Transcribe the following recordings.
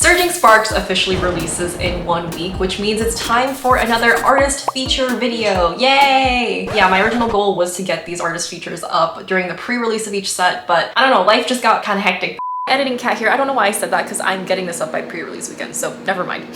Surging Sparks officially releases in 1 week, which means it's time for another artist feature video. Yay! Yeah, my original goal was to get these artist features up during the pre-release of each set, but I don't know, life just got kind of hectic. Editing cat here, I don't know why I said that because I'm getting this up by pre-release weekend, so never mind.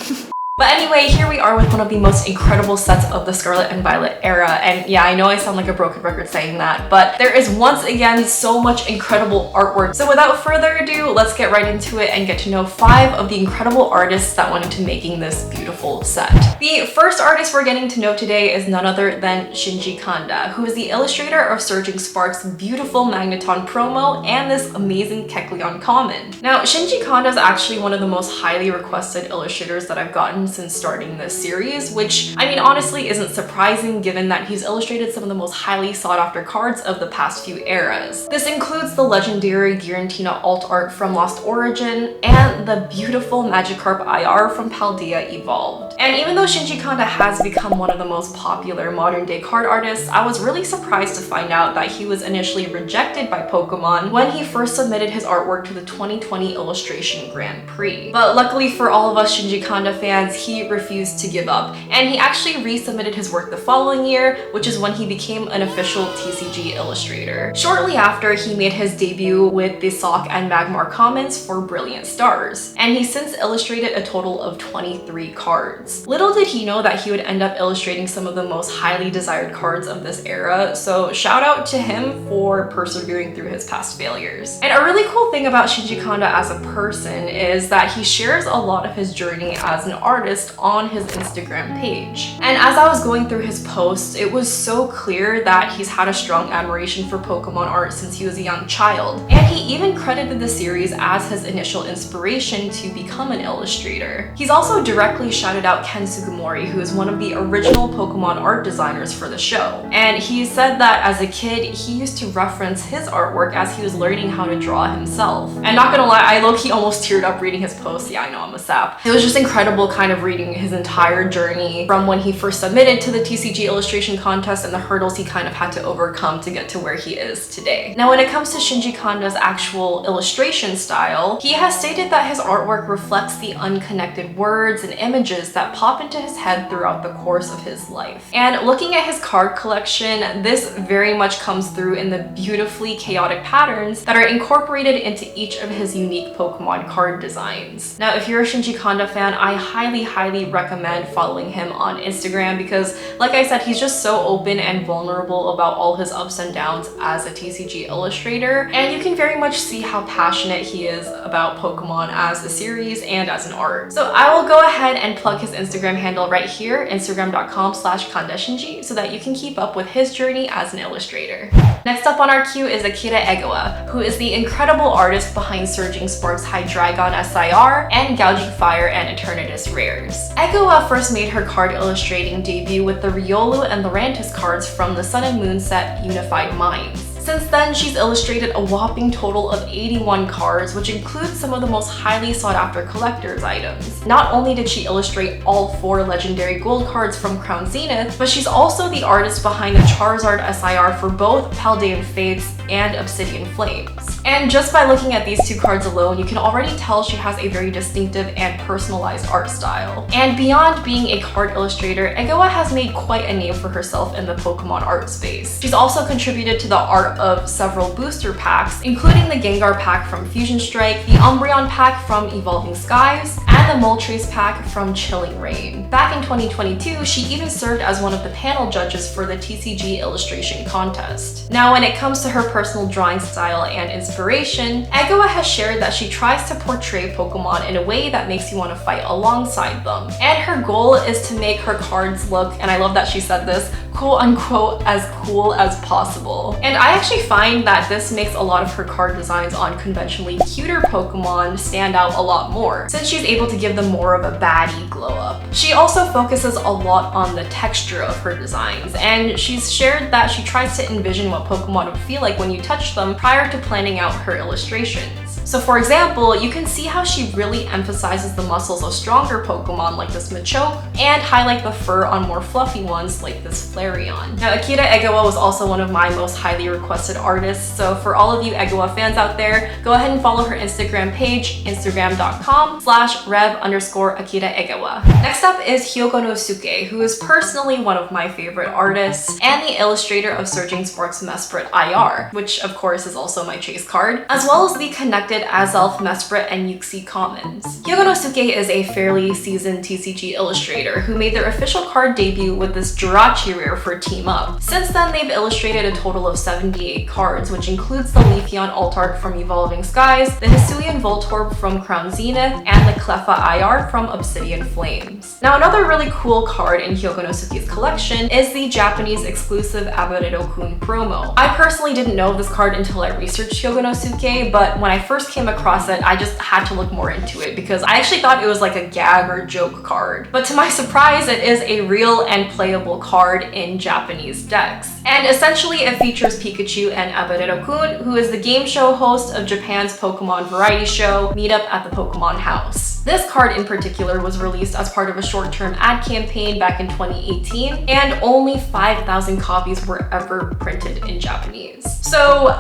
But anyway, here we are with one of the most incredible sets of the Scarlet and Violet era, and yeah, I know I sound like a broken record saying that, but there is once again so much incredible artwork. So without further ado, let's get right into it and get to know 5 of the incredible artists that went into making this beautiful set. The first artist we're getting to know today is none other than Shinji Kanda, who is the illustrator of Surging Sparks' beautiful Magneton promo and this amazing Kecleon common. Now, Shinji Kanda is actually one of the most highly requested illustrators that I've gotten since starting this series, which I mean honestly isn't surprising given that he's illustrated some of the most highly sought after cards of the past few eras. This includes the legendary Giratina alt art from Lost Origin and the beautiful Magikarp IR from Paldea Evolved. And even though Shinji Kanda has become one of the most popular modern day card artists, I was really surprised to find out that he was initially rejected by Pokemon when he first submitted his artwork to the 2020 Illustration Grand Prix. But luckily for all of us Shinji Kanda fans, he refused to give up, and he actually resubmitted his work the following year, which is when he became an official TCG illustrator. Shortly after, he made his debut with the Sock and Magmar commons for Brilliant Stars, and he since illustrated a total of 23 cards. Little did he know that he would end up illustrating some of the most highly desired cards of this era, so shout out to him for persevering through his past failures. And a really cool thing about Shinji Kanda as a person is that he shares a lot of his journey as an artist on his Instagram page. And as I was going through his posts, it was so clear that he's had a strong admiration for Pokemon art since he was a young child. And he even credited the series as his initial inspiration to become an illustrator. He's also directly shouted out Ken Sugimori, who is one of the original Pokemon art designers for the show. And he said that as a kid, he used to reference his artwork as he was learning how to draw himself. And not gonna lie, I low-key almost teared up reading his posts. Yeah, I know, I'm a sap. It was just incredible kind of reading his entire journey from when he first submitted to the TCG illustration contest and the hurdles he kind of had to overcome to get to where he is today. Now, when it comes to Shinji Kanda's actual illustration style, he has stated that his artwork reflects the unconnected words and images that pop into his head throughout the course of his life. And looking at his card collection, this very much comes through in the beautifully chaotic patterns that are incorporated into each of his unique Pokemon card designs. Now, if you're a Shinji Kanda fan, I highly recommend following him on Instagram because, like I said, he's just so open and vulnerable about all his ups and downs as a TCG illustrator, and you can very much see how passionate he is about Pokemon as a series and as an art. So I will go ahead and plug his Instagram handle right here, instagram.com/kandashinji, so that you can keep up with his journey as an illustrator. Next up on our queue is Akira Egawa, who is the incredible artist behind Surging Sparks Hydreigon SIR and Gouging Fire and Eternatus Rares. Egawa first made her card illustrating debut with the Riolu and Lurantis cards from the Sun and Moon set Unified Minds. Since then, she's illustrated a whopping total of 81 cards, which includes some of the most highly sought after collector's items. Not only did she illustrate all 4 legendary gold cards from Crown Zenith, but she's also the artist behind the Charizard SIR for both Paldean Fates and Obsidian Flames. And just by looking at these 2 cards alone, you can already tell she has a very distinctive and personalized art style. And beyond being a card illustrator, Egawa has made quite a name for herself in the Pokemon art space. She's also contributed to the art of several booster packs, including the Gengar pack from Fusion Strike, the Umbreon pack from Evolving Skies, and the Moltres pack from Chilling Reign. Back in 2022, she even served as one of the panel judges for the TCG illustration contest. Now, when it comes to her personal drawing style and inspiration, Egawa has shared that she tries to portray Pokemon in a way that makes you want to fight alongside them. And her goal is to make her cards look, and I love that she said this, quote unquote, as cool as possible. And I actually find that this makes a lot of her card designs on conventionally cuter Pokemon stand out a lot more, since she's able to give them more of a baddie glow up. She also focuses a lot on the texture of her designs, and she's shared that she tries to envision what Pokemon would feel like when you touch them prior to planning out her illustrations. So for example, you can see how she really emphasizes the muscles of stronger Pokemon like this Machoke and highlight the fur on more fluffy ones like this Flareon. Now, Akira Egawa was also one of my most highly requested artists, so for all of you Egawa fans out there, go ahead and follow her Instagram page, instagram.com/rev_Akira Egawa. Next up is Hyogonosuke, who is personally one of my favorite artists and the illustrator of Surging Sparks Mesprit IR, which of course is also my chase card, as well as the connected Azelf, Mesprit, and Uxie commons. Hyogonosuke is a fairly seasoned TCG illustrator who made their official card debut with this Jirachi rare for Team Up. Since then, they've illustrated a total of 78 cards, which includes the Leafeon Altart from Evolving Skies, the Hisuian Voltorb from Crown Zenith, and the Cleffa IR from Obsidian Flames. Now, another really cool card in Hyogonosuke's collection is the Japanese exclusive Aberero-kun promo. I personally didn't know of this card until I researched Hyogonosuke, but when I first came across it, I just had to look more into it because I actually thought it was like a gag or joke card. But to my surprise, it is a real and playable card in Japanese decks. And essentially it features Pikachu and Aberero-kun, who is the game show host of Japan's Pokemon variety show, Meet Up at the Pokemon House. This card in particular was released as part of a short-term ad campaign back in 2018, and only 5,000 copies were ever printed in Japanese. So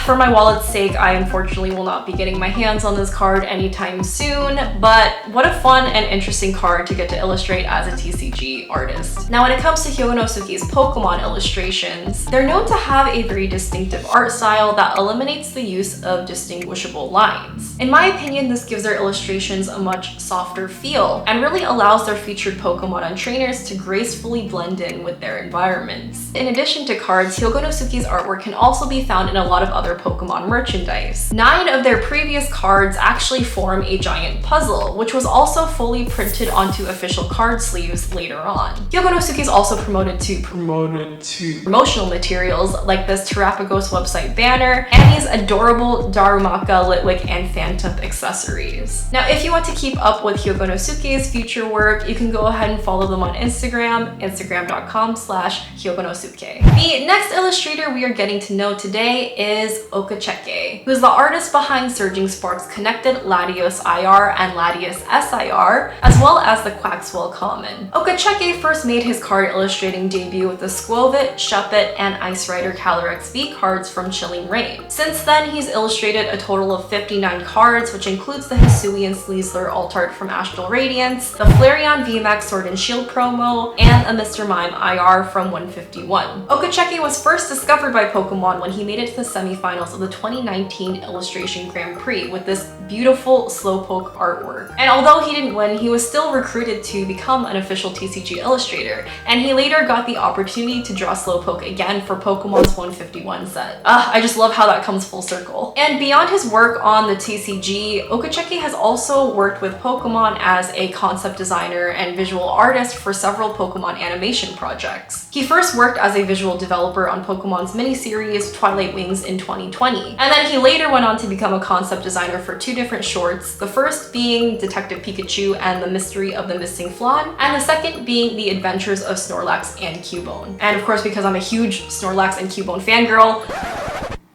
for my wallet's sake, I unfortunately will not be getting my hands on this card anytime soon, but what a fun and interesting card to get to illustrate as a TCG artist. Now, when it comes to Hyogonosuke's Pokemon illustrations, they're known to have a very distinctive art style that eliminates the use of distinguishable lines. In my opinion, this gives their illustrations a much softer feel and really allows their featured Pokemon and trainers to gracefully blend in with their environments. In addition to cards, Hyogonosuke's artwork can also be found in a lot of other Pokemon merchandise. 9 of their previous cards actually form a giant puzzle, which was also fully printed onto official card sleeves later on. Hyogonosuke is also promoted to promotional materials like this Terrapagos website banner and these adorable Darumaka, Litwick, and Phantom accessories. Now, if you want to keep up with Hyogonosuke's future work, you can go ahead and follow them on Instagram, instagram.com/Hyogonosuke. The next illustrator we are getting to know today is Okacheke, who's the artist behind Surging Sparks Connected Latios IR and Latios SIR, as well as the Quaxwell Common. Okacheke first made his card illustrating debut with the Squovit, Shuppet, and Ice Rider Calyrex V cards from Chilling Reign. Since then, he's illustrated a total of 59 cards, which includes the Hisuian Sleezler Altart from Astral Radiance, the Flareon VMAX Sword and Shield promo, and a Mr. Mime IR from 151. Okacheke was first discovered by Pokemon when he made it to the semifinals of the 2019 Illustration Grand Prix with this beautiful Slowpoke artwork. And although he didn't win, he was still recruited to become an official TCG illustrator, and he later got the opportunity to draw Slowpoke again for Pokemon's 151 set. I just love how that comes full circle. And beyond his work on the TCG, Okacheke has also worked with Pokemon as a concept designer and visual artist for several Pokemon animation projects. He first worked as a visual developer on Pokemon's miniseries Twilight Wings in 2020, and then he later went on to become a concept designer for 2 different shorts, the first being Detective Pikachu and the Mystery of the Missing Flan, and the second being The Adventures of Snorlax and Cubone. And of course, because I'm a huge Snorlax and Cubone fangirl,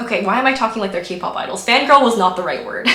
okay, why am I talking like they're K-pop idols? Fangirl was not the right word.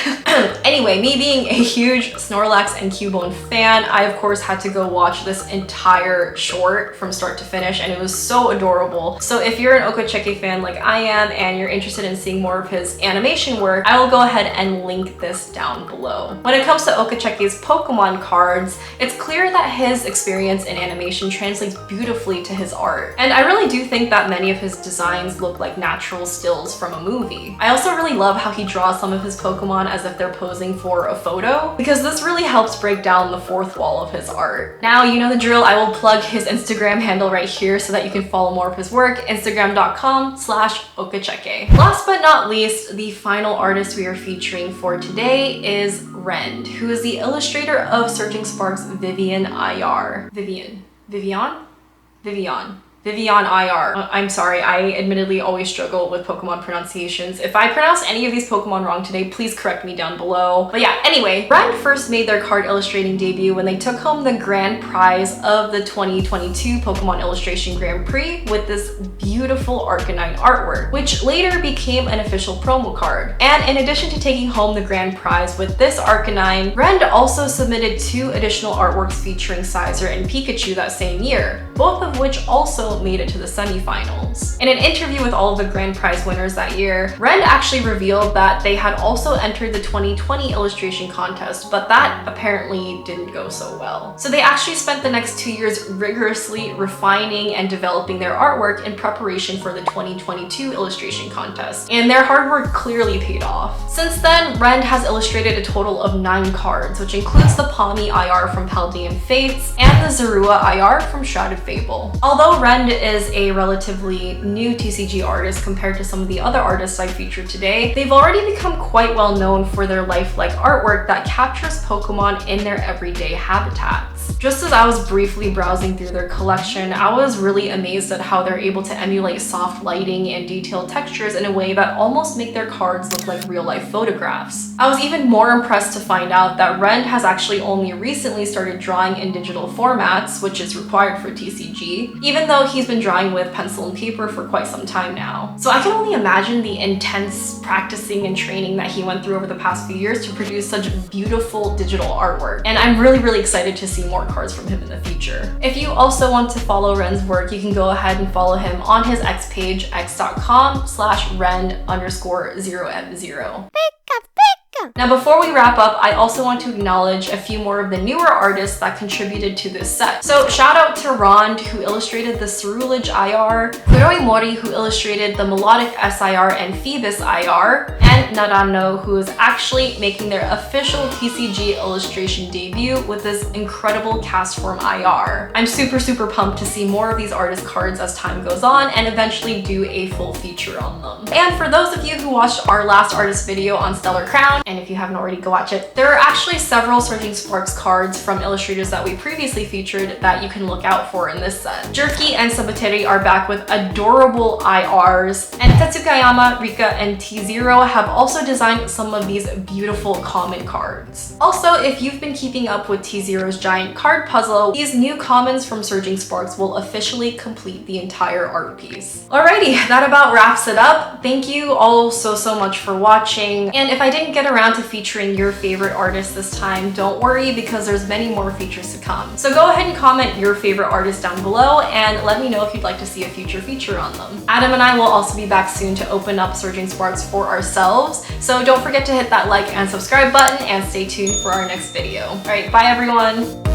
Anyway, me being a huge Snorlax and Cubone fan, I of course had to go watch this entire short from start to finish, and it was so adorable. So if you're an Okacheke fan like I am and you're interested in seeing more of his animation work, I will go ahead and link this down below. When it comes to Okacheke's Pokemon cards, it's clear that his experience in animation translates beautifully to his art. And I really do think that many of his designs look like natural stills from a movie. I also really love how he draws some of his Pokemon as if they're posing for a photo, because this really helps break down the fourth wall of his art. Now, you know the drill, I will plug his Instagram handle right here so that you can follow more of his work, instagram.com/Okacheke. Last but not least, the final artist we are featuring for today is Rend, who is the illustrator of Surging Sparks Vivian IR. Vivian? Vivian IR. I'm sorry, I admittedly always struggle with Pokemon pronunciations. If I pronounce any of these Pokemon wrong today, please correct me down below. But yeah, anyway, Rend first made their card illustrating debut when they took home the grand prize of the 2022 Pokemon Illustration Grand Prix with this beautiful Arcanine artwork, which later became an official promo card. And in addition to taking home the grand prize with this Arcanine, Rend also submitted 2 additional artworks featuring Sizer and Pikachu that same year, both of which also made it to the semifinals. In an interview with all of the grand prize winners that year, Rend actually revealed that they had also entered the 2020 illustration contest, but that apparently didn't go so well. So they actually spent the next 2 years rigorously refining and developing their artwork in preparation for the 2022 illustration contest, and their hard work clearly paid off. Since then, Rend has illustrated a total of 9 cards, which includes the Palmy IR from Paldean Fates and the Zorua IR from Shrouded Fable. Although Rend is a relatively new TCG artist compared to some of the other artists I featured today, they've already become quite well known for their lifelike artwork that captures Pokemon in their everyday habitats. Just as I was briefly browsing through their collection, I was really amazed at how they're able to emulate soft lighting and detailed textures in a way that almost make their cards look like real-life photographs. I was even more impressed to find out that Rend has actually only recently started drawing in digital formats, which is required for TCG, even though he's been drawing with pencil and paper for quite some time now. So I can only imagine the intense practicing and training that he went through over the past few years to produce such beautiful digital artwork. And I'm really excited to see more cards from him in the future. If you also want to follow Rend's work, you can go ahead and follow him on his X page, x.com/Rend_0M0. Now before we wrap up, I also want to acknowledge a few more of the newer artists that contributed to this set. So shout out to Rend, who illustrated the Cerulege IR, Kuroi Mori, who illustrated the Melodic SIR and Phoebus IR, and Narano, who is actually making their official TCG illustration debut with this incredible cast form IR. I'm super pumped to see more of these artist cards as time goes on and eventually do a full feature on them. And for those of you who watched our last artist video on Stellar Crown, and if you haven't already, go watch it, there are actually several Surging Sparks cards from illustrators that we previously featured that you can look out for in this set. Jerky and Sabateri are back with adorable IRs, and Tetsukayama, Rika, and T0 have also designed some of these beautiful common cards. Also, if you've been keeping up with T0's giant card puzzle, these new commons from Surging Sparks will officially complete the entire art piece. Alrighty, that about wraps it up. Thank you all so much for watching, and if I didn't get around to featuring your favorite artist this time, don't worry, because there's many more features to come. So go ahead and comment your favorite artist down below and let me know if you'd like to see a future feature on them. Adam and I will also be back soon to open up Surging Sparks for ourselves, so don't forget to hit that like and subscribe button and stay tuned for our next video. Alright, bye everyone!